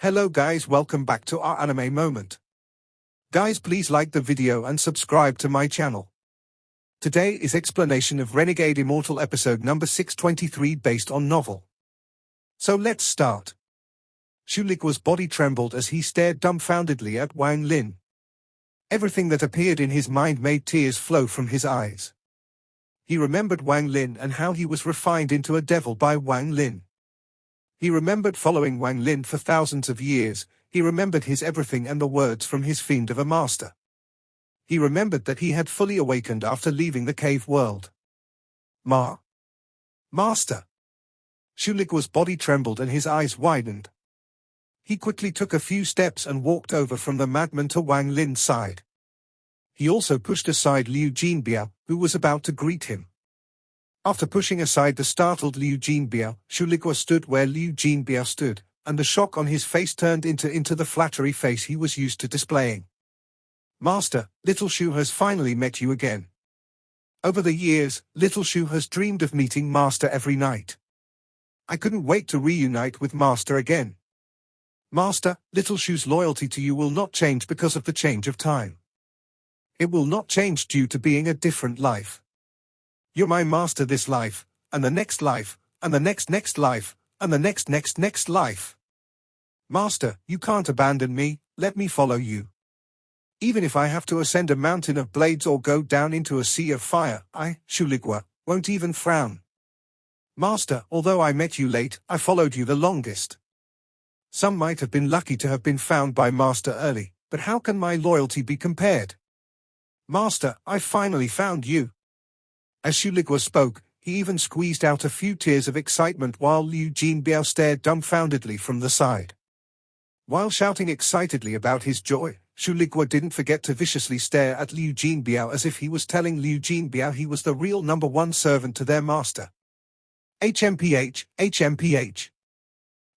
Hello guys, welcome back to our anime moment. Guys, please like the video and subscribe to my channel. Today is explanation of Renegade Immortal episode number 623 based on novel. So let's start. Shuigua's body trembled as he stared dumbfoundedly at Wang Lin. Everything that appeared in his mind made tears flow from his eyes. He remembered Wang Lin and how he was refined into a devil by Wang Lin. He remembered following Wang Lin for thousands of years. He remembered his everything and the words from his fiend of a master. He remembered that he had fully awakened after leaving the cave world. Master! Shuigua's body trembled and his eyes widened. He quickly took a few steps and walked over from the madman to Wang Lin's side. He also pushed aside Liu Jinbiao, who was about to greet him. After pushing aside the startled Liu Jinbiao, Shuigua stood where Liu Jinbiao stood, and the shock on his face turned into the flattery face he was used to displaying. Master, Little Shu has finally met you again. Over the years, Little Shu has dreamed of meeting Master every night. I couldn't wait to reunite with Master again. Master, Little Shu's loyalty to you will not change because of the change of time. It will not change due to being a different life. You're my master this life, and the next life, and the next life, and the next life. Master, you can't abandon me, let me follow you. Even if I have to ascend a mountain of blades or go down into a sea of fire, I, Shuigua, won't even frown. Master, although I met you late, I followed you the longest. Some might have been lucky to have been found by Master early, but how can my loyalty be compared? Master, I finally found you. As Shuigua spoke, he even squeezed out a few tears of excitement while Liu Jinbiao stared dumbfoundedly from the side. While shouting excitedly about his joy, Shuigua didn't forget to viciously stare at Liu Jinbiao as if he was telling Liu Jinbiao he was the real #1 servant to their master. HMPH.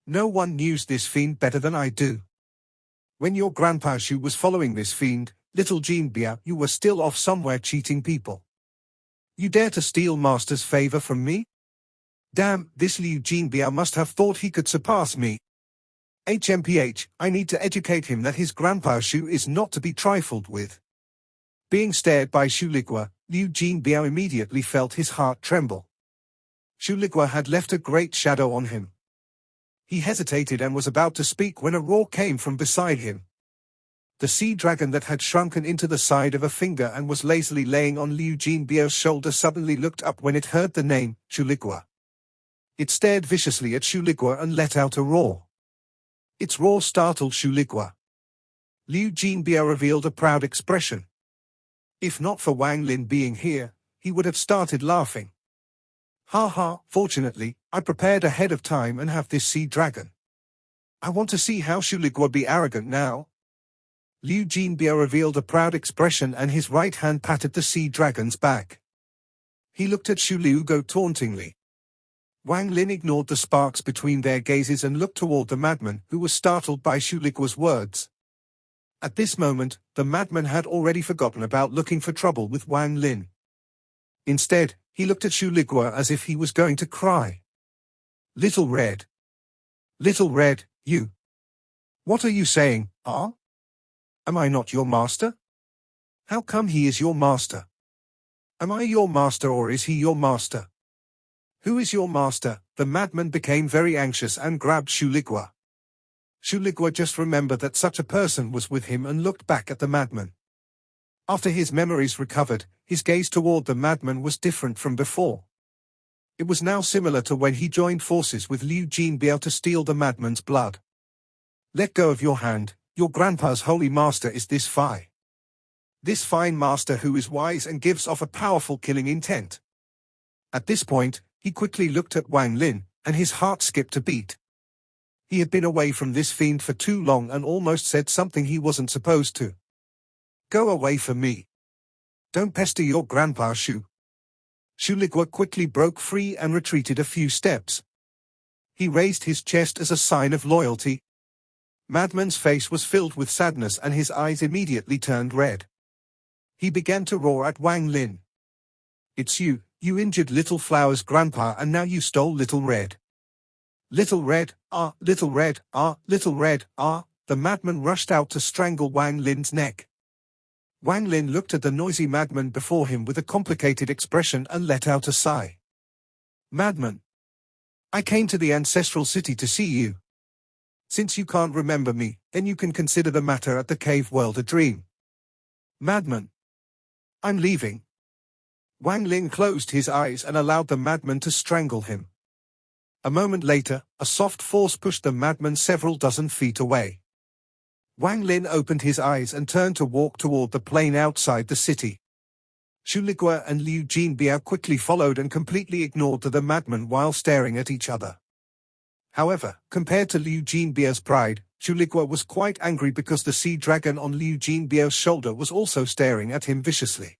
No one knows this fiend better than I do. When your grandpa Shu was following this fiend, Little Jinbiao, you were still off somewhere cheating people. You dare to steal Master's favor from me? Damn, this Liu Jinbiao must have thought he could surpass me. HMPH, I need to educate him that his grandpa Shu is not to be trifled with. Being stared by Shuigua, Liu Jinbiao immediately felt his heart tremble. Shuigua had left a great shadow on him. He hesitated and was about to speak when a roar came from beside him. The sea dragon that had shrunken into the side of a finger and was lazily laying on Liu Jinbiao's shoulder suddenly looked up when it heard the name, Shuigua. It stared viciously at Shuigua and let out a roar. Its roar startled Shuigua. Liu Jinbiao revealed a proud expression. If not for Wang Lin being here, he would have started laughing. Ha ha, fortunately, I prepared ahead of time and have this sea dragon. I want to see how Shuigua be arrogant now. Liu Jinbiao revealed a proud expression and his right hand patted the sea dragon's back. He looked at Shuigua tauntingly. Wang Lin ignored the sparks between their gazes and looked toward the madman, who was startled by Shuigua's words. At this moment, the madman had already forgotten about looking for trouble with Wang Lin. Instead, he looked at Shuigua as if he was going to cry. Little Red, you. What are you saying, Am I not your master? How come he is your master? Am I your master or is he your master? Who is your master? The madman became very anxious and grabbed Shuigua. Shuigua just remembered that such a person was with him and looked back at the madman. After his memories recovered, his gaze toward the madman was different from before. It was now similar to when he joined forces with Liu Jinbiao to steal the madman's blood. Let go of your hand. Your grandpa's holy master is this fine master who is wise and gives off a powerful killing intent. At this point, he quickly looked at Wang Lin, and his heart skipped a beat. He had been away from this fiend for too long and almost said something he wasn't supposed to. Go away from me. Don't pester your grandpa Shu. Shuigua quickly broke free and retreated a few steps. He raised his chest as a sign of loyalty. Madman's face was filled with sadness and his eyes immediately turned red. He began to roar at Wang Lin. It's you, you injured Little Flower's grandpa and now you stole Little Red. Little Red, ah, Little Red, ah, Little Red, ah, the madman rushed out to strangle Wang Lin's neck. Wang Lin looked at the noisy madman before him with a complicated expression and let out a sigh. Madman, I came to the ancestral city to see you. Since you can't remember me, then you can consider the matter at the cave world a dream. Madman, I'm leaving. Wang Lin closed his eyes and allowed the madman to strangle him. A moment later, a soft force pushed the madman several dozen feet away. Wang Lin opened his eyes and turned to walk toward the plain outside the city. Shuigua and Liu Jinbia quickly followed and completely ignored the madman while staring at each other. However, compared to Liu Jinbia's pride, Shuigua was quite angry because the sea dragon on Liu Jinbia's shoulder was also staring at him viciously.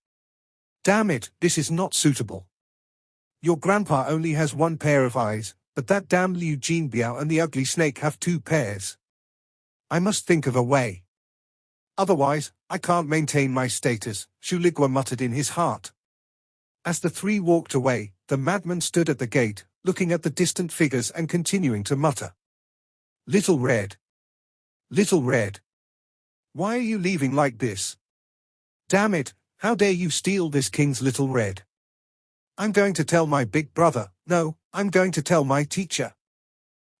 Damn it, this is not suitable. Your grandpa only has one pair of eyes, but that damn Liu Jinbia and the ugly snake have two pairs. I must think of a way. Otherwise, I can't maintain my status, Shuigua muttered in his heart. As the three walked away, the madman stood at the gate, looking at the distant figures and continuing to mutter. Little Red. Little Red. Why are you leaving like this? Damn it, how dare you steal this king's Little Red? I'm going to tell my big brother, no, I'm going to tell my teacher.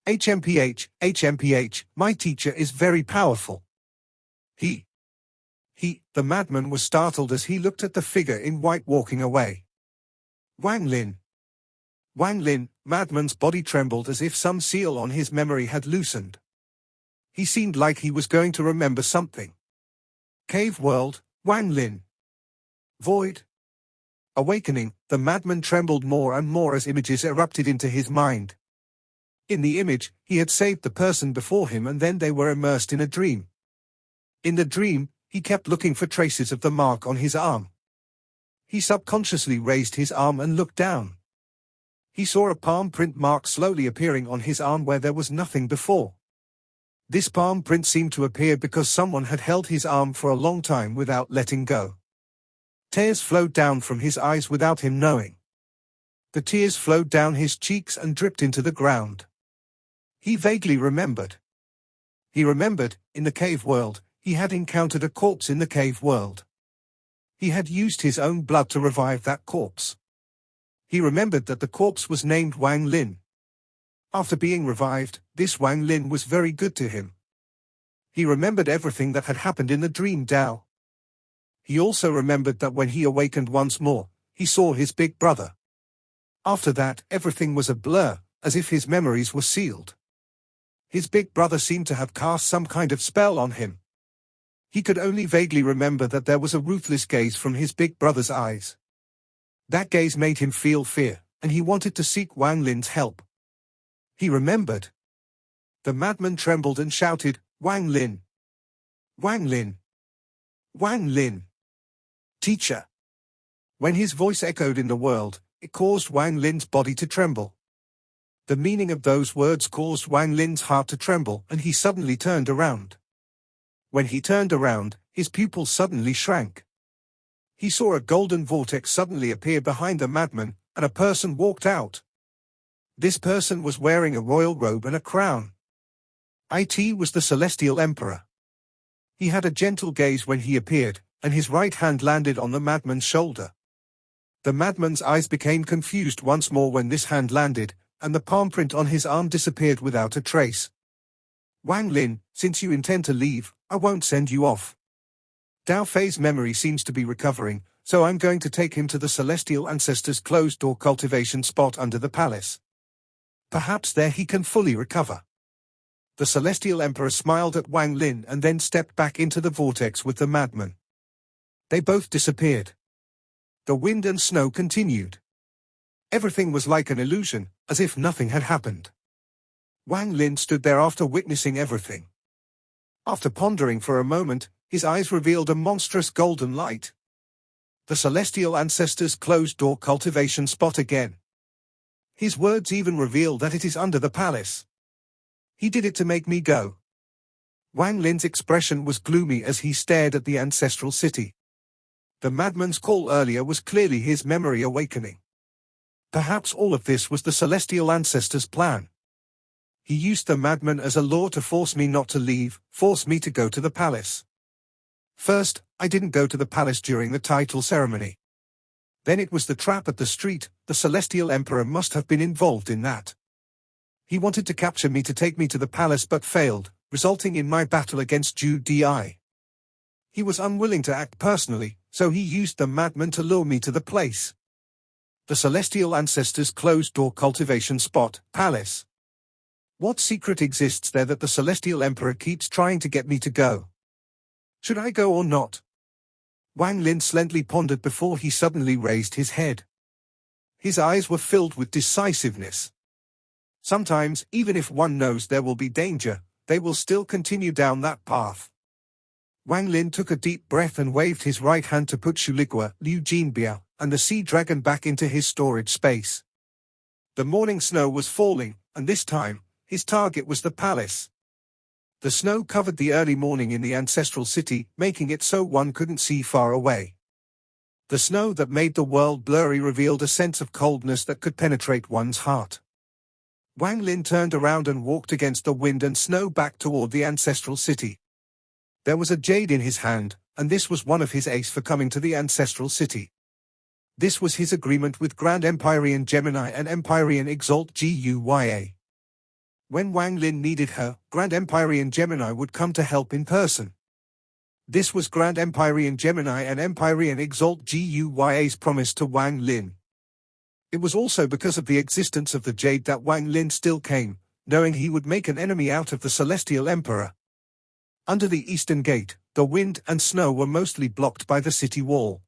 HMPH, my teacher is very powerful. The madman was startled as he looked at the figure in white walking away. Wang Lin. Wang Lin, madman's body trembled as if some seal on his memory had loosened. He seemed like he was going to remember something. Cave world, Wang Lin. Void. Awakening, the madman trembled more and more as images erupted into his mind. In the image, he had saved the person before him and then they were immersed in a dream. In the dream, he kept looking for traces of the mark on his arm. He subconsciously raised his arm and looked down. He saw a palm print mark slowly appearing on his arm where there was nothing before. This palm print seemed to appear because someone had held his arm for a long time without letting go. Tears flowed down from his eyes without him knowing. The tears flowed down his cheeks and dripped into the ground. He vaguely remembered. He remembered, in the cave world, he had encountered a corpse in the cave world. He had used his own blood to revive that corpse. He remembered that the corpse was named Wang Lin. After being revived, this Wang Lin was very good to him. He remembered everything that had happened in the dream Dao. He also remembered that when he awakened once more, he saw his big brother. After that, everything was a blur, as if his memories were sealed. His big brother seemed to have cast some kind of spell on him. He could only vaguely remember that there was a ruthless gaze from his big brother's eyes. That gaze made him feel fear, and he wanted to seek Wang Lin's help. He remembered. The madman trembled and shouted, Wang Lin! Wang Lin! Wang Lin! Teacher! When his voice echoed in the world, it caused Wang Lin's body to tremble. The meaning of those words caused Wang Lin's heart to tremble and he suddenly turned around. When he turned around, his pupils suddenly shrank. He saw a golden vortex suddenly appear behind the madman, and a person walked out. This person was wearing a royal robe and a crown. It was the Celestial Emperor. He had a gentle gaze when he appeared, and his right hand landed on the madman's shoulder. The madman's eyes became confused once more when this hand landed, and the palm print on his arm disappeared without a trace. Wang Lin, since you intend to leave, I won't send you off. Dao Fei's memory seems to be recovering, so I'm going to take him to the Celestial Ancestors' closed-door cultivation spot under the palace. Perhaps there he can fully recover. The Celestial Emperor smiled at Wang Lin and then stepped back into the vortex with the madman. They both disappeared. The wind and snow continued. Everything was like an illusion, as if nothing had happened. Wang Lin stood there after witnessing everything. After pondering for a moment, his eyes revealed a monstrous golden light. The Celestial Ancestors' closed-door cultivation spot again. His words even revealed that it is under the palace. He did it to make me go. Wang Lin's expression was gloomy as he stared at the ancestral city. The madman's call earlier was clearly his memory awakening. Perhaps all of this was the Celestial Ancestors' plan. He used the madman as a law to force me not to leave, force me to go to the palace. First, I didn't go to the palace during the title ceremony. Then it was the trap at the street. The Celestial Emperor must have been involved in that. He wanted to capture me to take me to the palace but failed, resulting in my battle against Zhu Di. He was unwilling to act personally, so he used the madman to lure me to the place. The Celestial Ancestors' closed-door cultivation spot, palace. What secret exists there that the Celestial Emperor keeps trying to get me to go? Should I go or not? Wang Lin slowly pondered before he suddenly raised his head. His eyes were filled with decisiveness. Sometimes, even if one knows there will be danger, they will still continue down that path. Wang Lin took a deep breath and waved his right hand to put Shuigua, Liu Jinbiao, and the sea dragon back into his storage space. The morning snow was falling, and this time, his target was the palace. The snow covered the early morning in the ancestral city, making it so one couldn't see far away. The snow that made the world blurry revealed a sense of coldness that could penetrate one's heart. Wang Lin turned around and walked against the wind and snow back toward the ancestral city. There was a jade in his hand, and this was one of his ace for coming to the ancestral city. This was his agreement with Grand Empyrean Gemini and Empyrean Exalt Guya. When Wang Lin needed her, Grand Empyrean Gemini would come to help in person. This was Grand Empyrean Gemini and Empyrean Exalt Guya's promise to Wang Lin. It was also because of the existence of the jade that Wang Lin still came, knowing he would make an enemy out of the Celestial Emperor. Under the eastern gate, the wind and snow were mostly blocked by the city wall.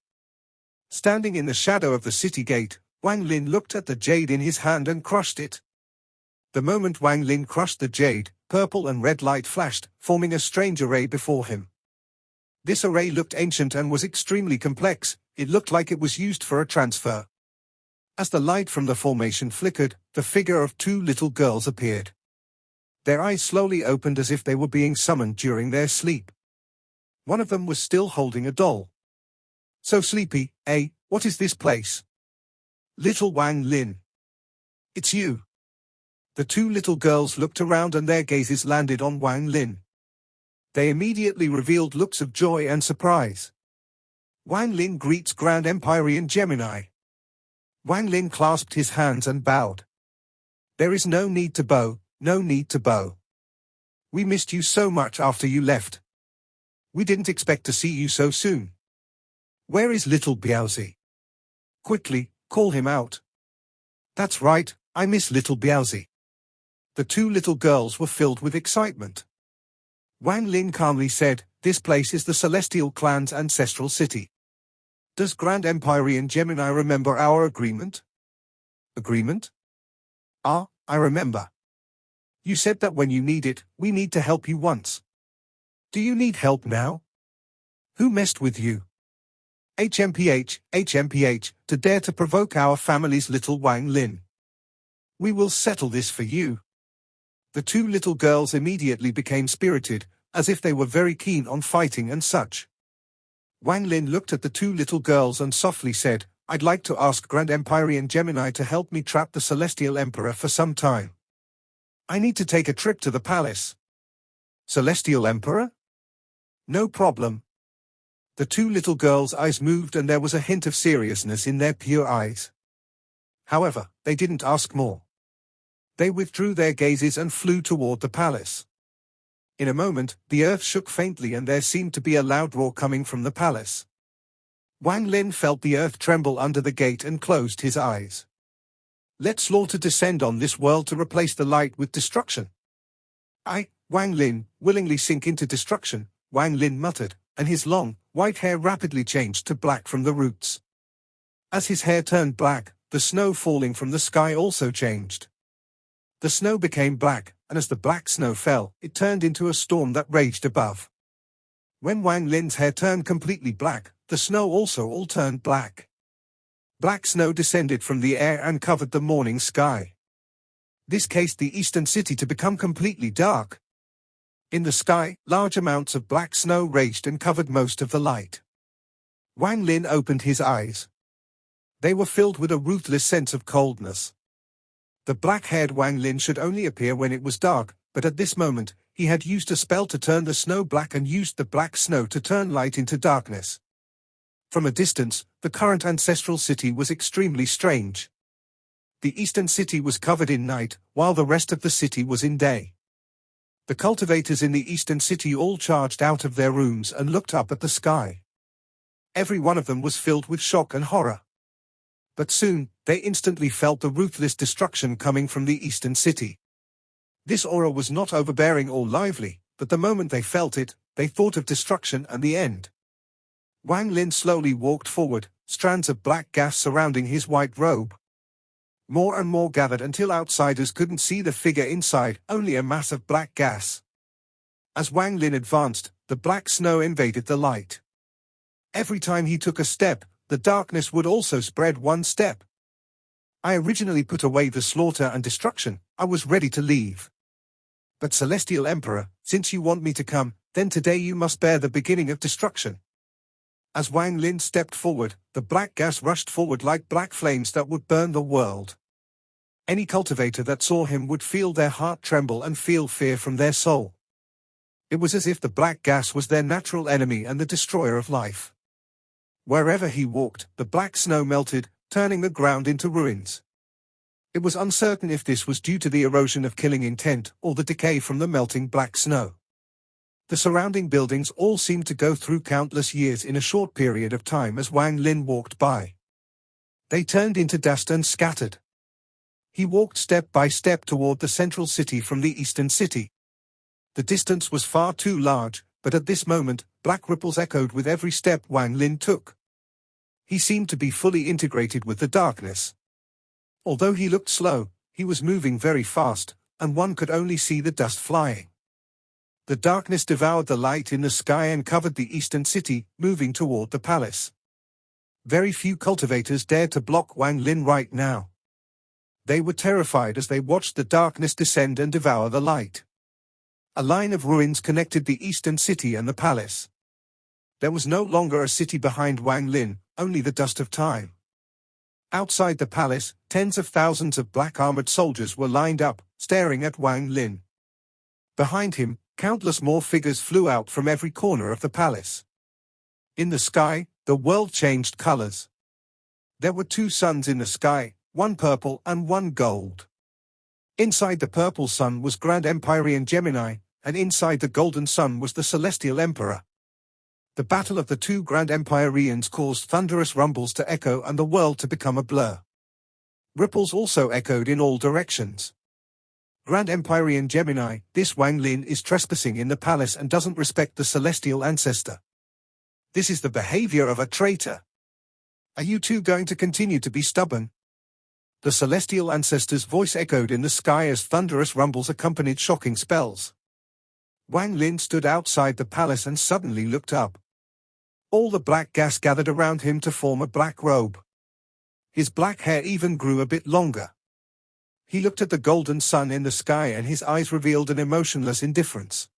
Standing in the shadow of the city gate, Wang Lin looked at the jade in his hand and crushed it. The moment Wang Lin crushed the jade, purple and red light flashed, forming a strange array before him. This array looked ancient and was extremely complex. It looked like it was used for a transfer. As the light from the formation flickered, the figure of two little girls appeared. Their eyes slowly opened as if they were being summoned during their sleep. One of them was still holding a doll. So sleepy, eh? What is this place? Little Wang Lin. It's you. The two little girls looked around and their gazes landed on Wang Lin. They immediately revealed looks of joy and surprise. Wang Lin greets Grand Empyrean Gemini. Wang Lin clasped his hands and bowed. There is no need to bow, no need to bow. We missed you so much after you left. We didn't expect to see you so soon. Where is little Biaozi? Quickly, call him out. That's right, I miss little Biaozi. The two little girls were filled with excitement. Wang Lin calmly said, this place is the Celestial Clan's ancestral city. Does Grand Empyrean Gemini remember our agreement? Agreement? Ah, I remember. You said that when you need it, we need to help you once. Do you need help now? Who messed with you? HMPH, to dare to provoke our family's little Wang Lin. We will settle this for you. The two little girls immediately became spirited, as if they were very keen on fighting and such. Wang Lin looked at the two little girls and softly said, I'd like to ask Grand Empyrean Gemini to help me trap the Celestial Emperor for some time. I need to take a trip to the palace. Celestial Emperor? No problem. The two little girls' eyes moved and there was a hint of seriousness in their pure eyes. However, they didn't ask more. They withdrew their gazes and flew toward the palace. In a moment, the earth shook faintly and there seemed to be a loud roar coming from the palace. Wang Lin felt the earth tremble under the gate and closed his eyes. Let slaughter descend on this world to replace the light with destruction. Wang Lin, willingly sink into destruction, Wang Lin muttered, and his long, white hair rapidly changed to black from the roots. As his hair turned black, the snow falling from the sky also changed. The snow became black, and as the black snow fell, it turned into a storm that raged above. When Wang Lin's hair turned completely black, the snow also all turned black. Black snow descended from the air and covered the morning sky. This caused the eastern city to become completely dark. In the sky, large amounts of black snow raged and covered most of the light. Wang Lin opened his eyes. They were filled with a ruthless sense of coldness. The black-haired Wang Lin should only appear when it was dark, but at this moment, he had used a spell to turn the snow black and used the black snow to turn light into darkness. From a distance, the current ancestral city was extremely strange. The eastern city was covered in night, while the rest of the city was in day. The cultivators in the eastern city all charged out of their rooms and looked up at the sky. Every one of them was filled with shock and horror. But soon, they instantly felt the ruthless destruction coming from the eastern city. This aura was not overbearing or lively, but the moment they felt it, they thought of destruction and the end. Wang Lin slowly walked forward, strands of black gas surrounding his white robe. More and more gathered until outsiders couldn't see the figure inside, only a mass of black gas. As Wang Lin advanced, the black snow invaded the light. Every time he took a step, the darkness would also spread one step. I originally put away the slaughter and destruction. I was ready to leave. But Celestial Emperor, since you want me to come, then today you must bear the beginning of destruction. As Wang Lin stepped forward, the black gas rushed forward like black flames that would burn the world. Any cultivator that saw him would feel their heart tremble and feel fear from their soul. It was as if the black gas was their natural enemy and the destroyer of life. Wherever he walked, the black snow melted, turning the ground into ruins. It was uncertain if this was due to the erosion of killing intent or the decay from the melting black snow. The surrounding buildings all seemed to go through countless years in a short period of time as Wang Lin walked by. They turned into dust and scattered. He walked step by step toward the central city from the eastern city. The distance was far too large, but at this moment, black ripples echoed with every step Wang Lin took. He seemed to be fully integrated with the darkness. Although he looked slow, he was moving very fast, and one could only see the dust flying. The darkness devoured the light in the sky and covered the eastern city, moving toward the palace. Very few cultivators dared to block Wang Lin right now. They were terrified as they watched the darkness descend and devour the light. A line of ruins connected the eastern city and the palace. There was no longer a city behind Wang Lin, only the dust of time. Outside the palace, tens of thousands of black-armored soldiers were lined up, staring at Wang Lin. Behind him, countless more figures flew out from every corner of the palace. In the sky, the world changed colors. There were two suns in the sky, one purple and one gold. Inside the purple sun was Grand Empyrean Gemini, and inside the golden sun was the Celestial Emperor. The battle of the two Grand Empyreans caused thunderous rumbles to echo and the world to become a blur. Ripples also echoed in all directions. Grand Empyrean Gemini, this Wang Lin is trespassing in the palace and doesn't respect the celestial ancestor. This is the behavior of a traitor. Are you two going to continue to be stubborn? The celestial ancestor's voice echoed in the sky as thunderous rumbles accompanied shocking spells. Wang Lin stood outside the palace and suddenly looked up. All the black gas gathered around him to form a black robe. His black hair even grew a bit longer. He looked at the golden sun in the sky and his eyes revealed an emotionless indifference.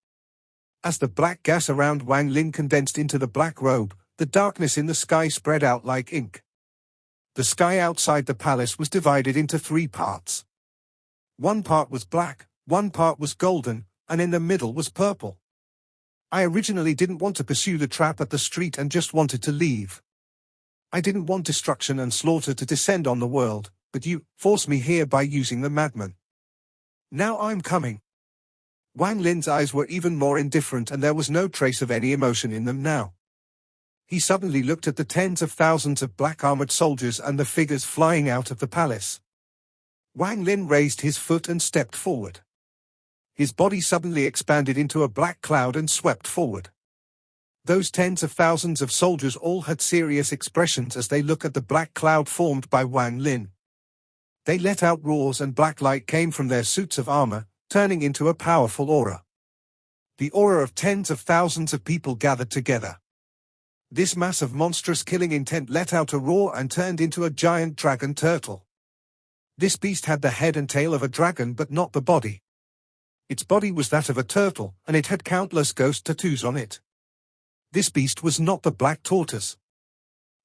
As the black gas around Wang Lin condensed into the black robe, the darkness in the sky spread out like ink. The sky outside the palace was divided into three parts. One part was black, one part was golden, and in the middle was purple. I originally didn't want to pursue the trap at the street and just wanted to leave. I didn't want destruction and slaughter to descend on the world, but you forced me here by using the madman. Now I'm coming. Wang Lin's eyes were even more indifferent and there was no trace of any emotion in them now. He suddenly looked at the tens of thousands of black-armored soldiers and the figures flying out of the palace. Wang Lin raised his foot and stepped forward. His body suddenly expanded into a black cloud and swept forward. Those tens of thousands of soldiers all had serious expressions as they looked at the black cloud formed by Wang Lin. They let out roars and black light came from their suits of armor, turning into a powerful aura. The aura of tens of thousands of people gathered together. This mass of monstrous killing intent let out a roar and turned into a giant dragon turtle. This beast had the head and tail of a dragon but not the body. Its body was that of a turtle, and it had countless ghost tattoos on it. This beast was not the black tortoise.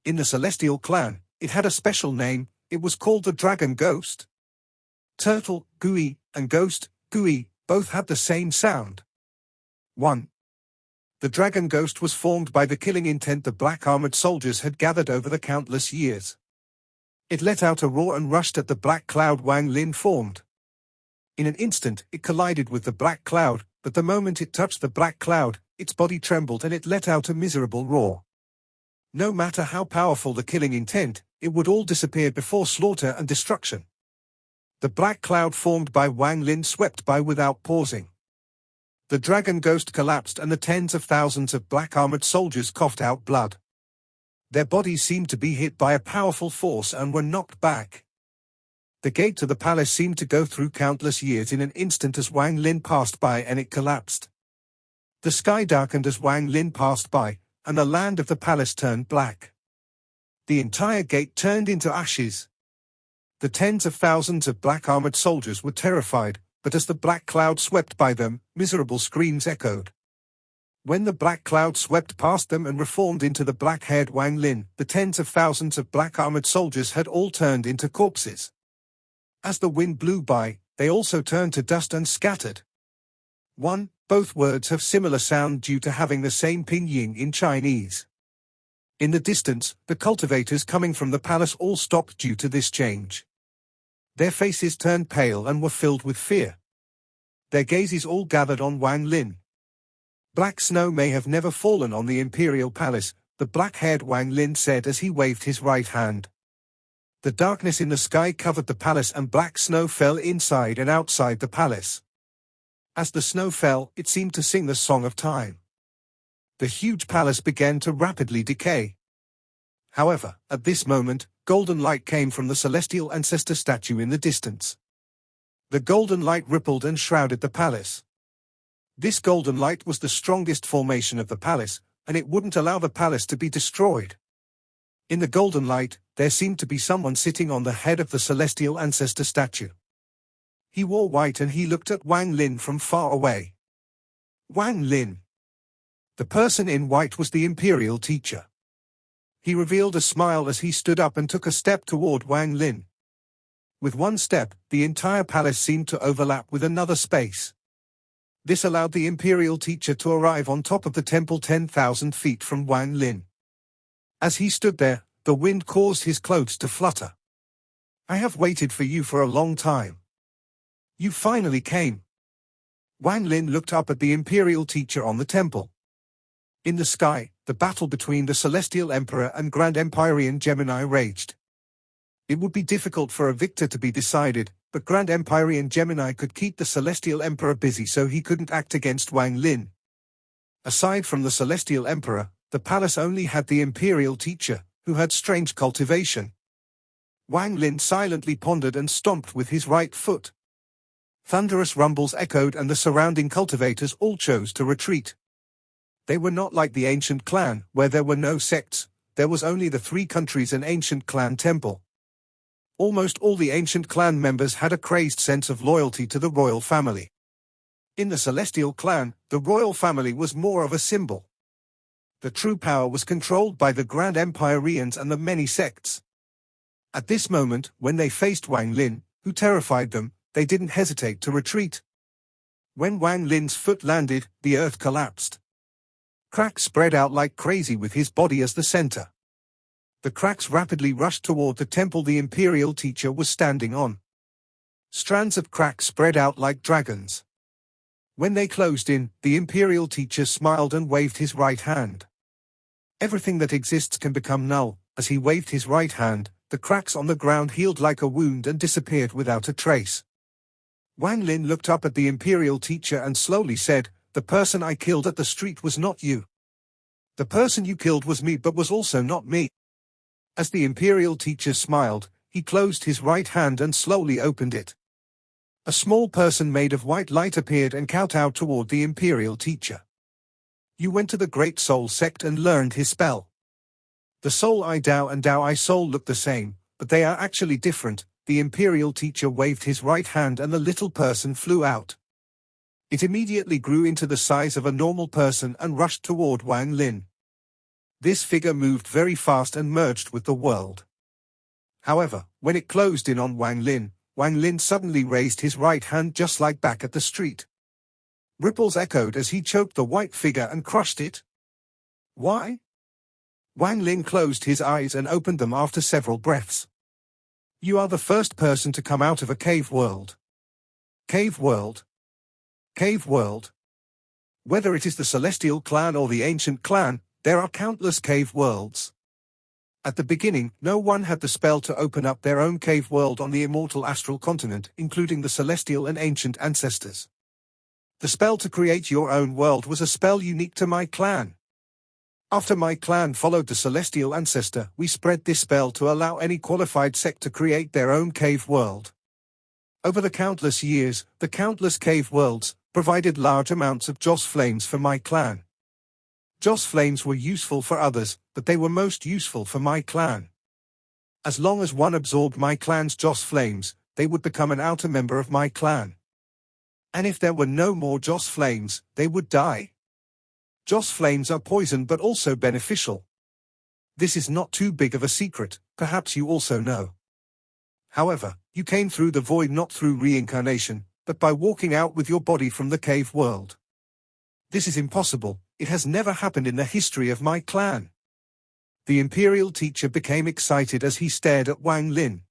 In the celestial clan, it had a special name, it was called the dragon ghost. Turtle, Gui, and Ghost, Gui, both had the same sound. 1. The dragon ghost was formed by the killing intent the black armored soldiers had gathered over the countless years. It let out a roar and rushed at the black cloud Wang Lin formed. In an instant, it collided with the black cloud, but the moment it touched the black cloud, its body trembled and it let out a miserable roar. No matter how powerful the killing intent, it would all disappear before slaughter and destruction. The black cloud formed by Wang Lin swept by without pausing. The dragon ghost collapsed and the tens of thousands of black armored soldiers coughed out blood. Their bodies seemed to be hit by a powerful force and were knocked back. The gate to the palace seemed to go through countless years in an instant as Wang Lin passed by and it collapsed. The sky darkened as Wang Lin passed by, and the land of the palace turned black. The entire gate turned into ashes. The tens of thousands of black armored soldiers were terrified, but as the black cloud swept by them, miserable screams echoed. When the black cloud swept past them and reformed into the black-haired Wang Lin, the tens of thousands of black armored soldiers had all turned into corpses. As the wind blew by, they also turned to dust and scattered. 1. Both words have similar sound due to having the same pinyin in Chinese. In the distance, the cultivators coming from the palace all stopped due to this change. Their faces turned pale and were filled with fear. Their gazes all gathered on Wang Lin. Black snow may have never fallen on the imperial palace, the black-haired Wang Lin said as he waved his right hand. The darkness in the sky covered the palace and black snow fell inside and outside the palace. As the snow fell, it seemed to sing the song of time. The huge palace began to rapidly decay. However, at this moment, golden light came from the celestial ancestor statue in the distance. The golden light rippled and shrouded the palace. This golden light was the strongest formation of the palace, and it wouldn't allow the palace to be destroyed. In the golden light, there seemed to be someone sitting on the head of the celestial ancestor statue. He wore white and he looked at Wang Lin from far away. Wang Lin. The person in white was the imperial teacher. He revealed a smile as he stood up and took a step toward Wang Lin. With one step, the entire palace seemed to overlap with another space. This allowed the imperial teacher to arrive on top of the temple 10,000 feet from Wang Lin. As he stood there, the wind caused his clothes to flutter. I have waited for you for a long time. You finally came. Wang Lin looked up at the imperial teacher on the temple. In the sky, the battle between the Celestial Emperor and Grand Empyrean Gemini raged. It would be difficult for a victor to be decided, but Grand Empyrean Gemini could keep the Celestial Emperor busy so he couldn't act against Wang Lin. Aside from the Celestial Emperor, the palace only had the imperial teacher, who had strange cultivation. Wang Lin silently pondered and stomped with his right foot. Thunderous rumbles echoed and the surrounding cultivators all chose to retreat. They were not like the ancient clan, where there were no sects, there was only the 3 countries and ancient clan temple. Almost all the ancient clan members had a crazed sense of loyalty to the royal family. In the Celestial clan, the royal family was more of a symbol. The true power was controlled by the Grand Empyreans and the many sects. At this moment, when they faced Wang Lin, who terrified them, they didn't hesitate to retreat. When Wang Lin's foot landed, the earth collapsed. Cracks spread out like crazy with his body as the center. The cracks rapidly rushed toward the temple the imperial teacher was standing on. Strands of cracks spread out like dragons. When they closed in, the imperial teacher smiled and waved his right hand. Everything that exists can become null. As he waved his right hand, the cracks on the ground healed like a wound and disappeared without a trace. Wang Lin looked up at the imperial teacher and slowly said, "The person I killed at the street was not you. The person you killed was me but was also not me." As the imperial teacher smiled, he closed his right hand and slowly opened it. A small person made of white light appeared and kowtowed toward the imperial teacher. You went to the Great Soul sect and learned his spell. The Soul I Dao and Dao I Soul look the same, but they are actually different. The imperial teacher waved his right hand and the little person flew out. It immediately grew into the size of a normal person and rushed toward Wang Lin. This figure moved very fast and merged with the world. However, when it closed in on Wang Lin, Wang Lin suddenly raised his right hand just like back at the street. Ripples echoed as he choked the white figure and crushed it. Why? Wang Lin closed his eyes and opened them after several breaths. You are the first person to come out of a cave world. Cave world. Cave world. Whether it is the Celestial Clan or the Ancient Clan, there are countless cave worlds. At the beginning, no one had the spell to open up their own cave world on the immortal astral continent, including the Celestial and Ancient ancestors. The spell to create your own world was a spell unique to my clan. After my clan followed the Celestial ancestor, we spread this spell to allow any qualified sect to create their own cave world. Over the countless years, the countless cave worlds provided large amounts of Joss flames for my clan. Joss flames were useful for others, but they were most useful for my clan. As long as one absorbed my clan's Joss flames, they would become an outer member of my clan. And if there were no more Joss flames, they would die. Joss flames are poison but also beneficial. This is not too big of a secret, perhaps you also know. However, you came through the void not through reincarnation, but by walking out with your body from the cave world. This is impossible, it has never happened in the history of my clan. The imperial teacher became excited as he stared at Wang Lin.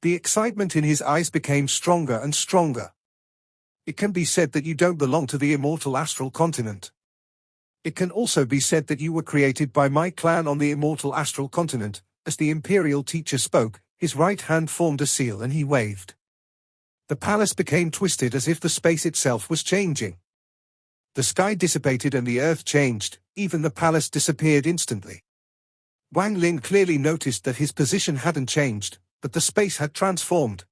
The excitement in his eyes became stronger and stronger. It can be said that you don't belong to the immortal astral continent. It can also be said that you were created by my clan on the immortal astral continent. As the imperial teacher spoke, his right hand formed a seal and he waved. The palace became twisted as if the space itself was changing. The sky dissipated and the earth changed, even the palace disappeared instantly. Wang Lin clearly noticed that his position hadn't changed, but the space had transformed.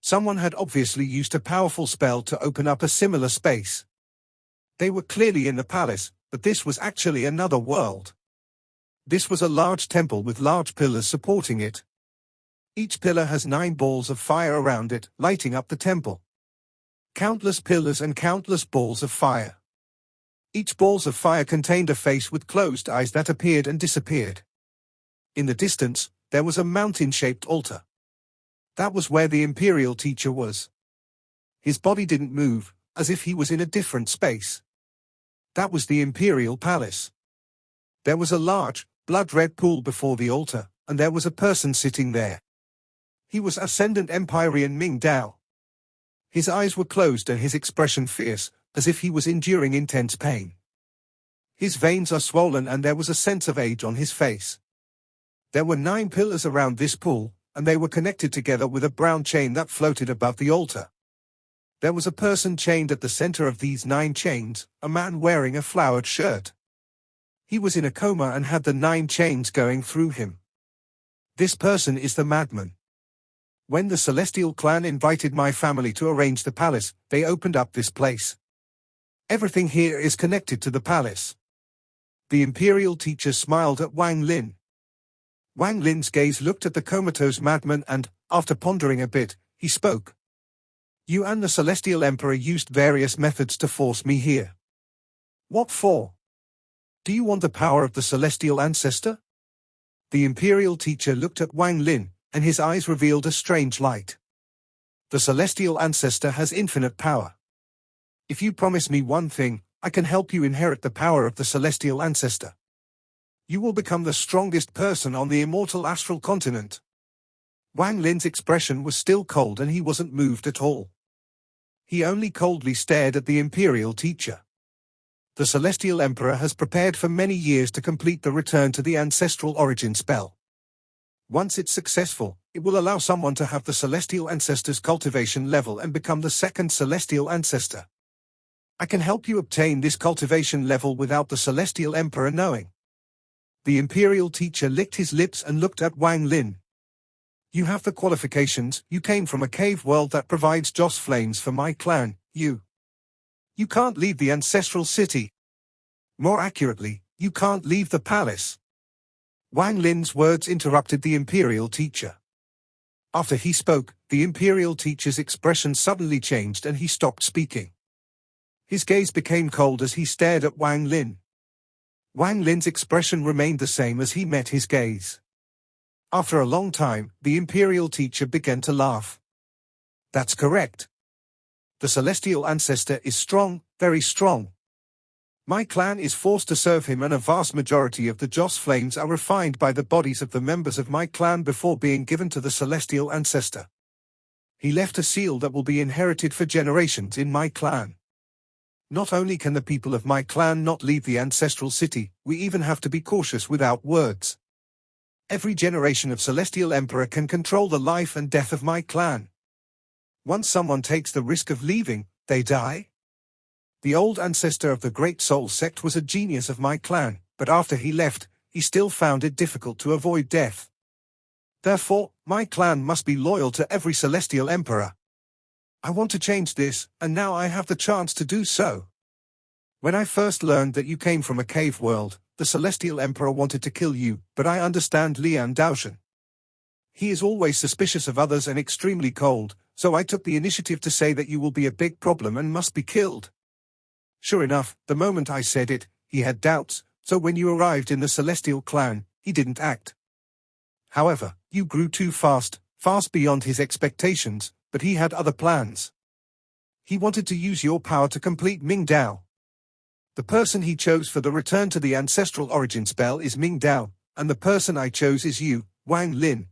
Someone had obviously used a powerful spell to open up a similar space. They were clearly in the palace, but this was actually another world. This was a large temple with large pillars supporting it. Each pillar has 9 balls of fire around it, lighting up the temple. Countless pillars and countless balls of fire. Each balls of fire contained a face with closed eyes that appeared and disappeared. In the distance, there was a mountain-shaped altar. That was where the imperial teacher was. His body didn't move, as if he was in a different space. That was the imperial palace. There was a large, blood-red pool before the altar, and there was a person sitting there. He was Ascendant Empyrean Ming Dao. His eyes were closed and his expression fierce, as if he was enduring intense pain. His veins are swollen and there was a sense of age on his face. There were 9 pillars around this pool, and they were connected together with a brown chain that floated above the altar. There was a person chained at the center of these 9 chains, a man wearing a flowered shirt. He was in a coma and had the 9 chains going through him. This person is the madman. When the Celestial Clan invited my family to arrange the palace, they opened up this place. Everything here is connected to the palace. The imperial teacher smiled at Wang Lin. Wang Lin's gaze looked at the comatose madman and, after pondering a bit, he spoke. You and the Celestial Emperor used various methods to force me here. What for? Do you want the power of the Celestial Ancestor? The imperial teacher looked at Wang Lin, and his eyes revealed a strange light. The Celestial Ancestor has infinite power. If you promise me one thing, I can help you inherit the power of the Celestial Ancestor. You will become the strongest person on the immortal astral continent. Wang Lin's expression was still cold and he wasn't moved at all. He only coldly stared at the imperial teacher. The Celestial Emperor has prepared for many years to complete the return to the ancestral origin spell. Once it's successful, it will allow someone to have the Celestial Ancestor's cultivation level and become the second Celestial Ancestor. I can help you obtain this cultivation level without the Celestial Emperor knowing. The imperial teacher licked his lips and looked at Wang Lin. You have the qualifications, you came from a cave world that provides Joss flames for my clan, you can't leave the ancestral city. More accurately, you can't leave the palace. Wang Lin's words interrupted the imperial teacher. After he spoke, the imperial teacher's expression suddenly changed and he stopped speaking. His gaze became cold as he stared at Wang Lin. Wang Lin's expression remained the same as he met his gaze. After a long time, the imperial teacher began to laugh. That's correct. The celestial ancestor is strong, very strong. My clan is forced to serve him, and a vast majority of the Joss flames are refined by the bodies of the members of my clan before being given to the celestial ancestor. He left a seal that will be inherited for generations in my clan. Not only can the people of my clan not leave the ancestral city, we even have to be cautious without words. Every generation of celestial emperor can control the life and death of my clan. Once someone takes the risk of leaving, they die. The old ancestor of the Great Soul sect was a genius of my clan, but after he left, he still found it difficult to avoid death. Therefore, my clan must be loyal to every celestial emperor. I want to change this, and now I have the chance to do so. When I first learned that you came from a cave world, the celestial emperor wanted to kill you, but I understand Lian Daoshan. He is always suspicious of others and extremely cold, so I took the initiative to say that you will be a big problem and must be killed. Sure enough, the moment I said it, he had doubts, so when you arrived in the celestial clan, he didn't act. However, you grew too fast beyond his expectations, but he had other plans. He wanted to use your power to complete Ming Dao. The person he chose for the return to the ancestral origin spell is Ming Dao, and the person I chose is you, Wang Lin.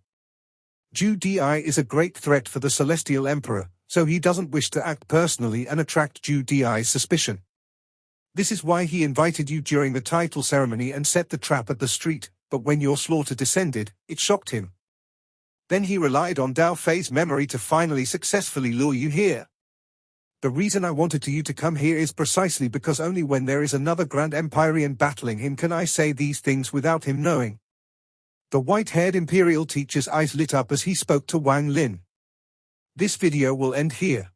Zhu Di is a great threat for the celestial emperor, so he doesn't wish to act personally and attract Zhu Di's suspicion. This is why he invited you during the title ceremony and set the trap at the street, but when your slaughter descended, it shocked him. Then he relied on Dao Fei's memory to finally successfully lure you here. The reason I wanted you to come here is precisely because only when there is another Grand Empyrean battling him can I say these things without him knowing. The white-haired Imperial teacher's eyes lit up as he spoke to Wang Lin. This video will end here.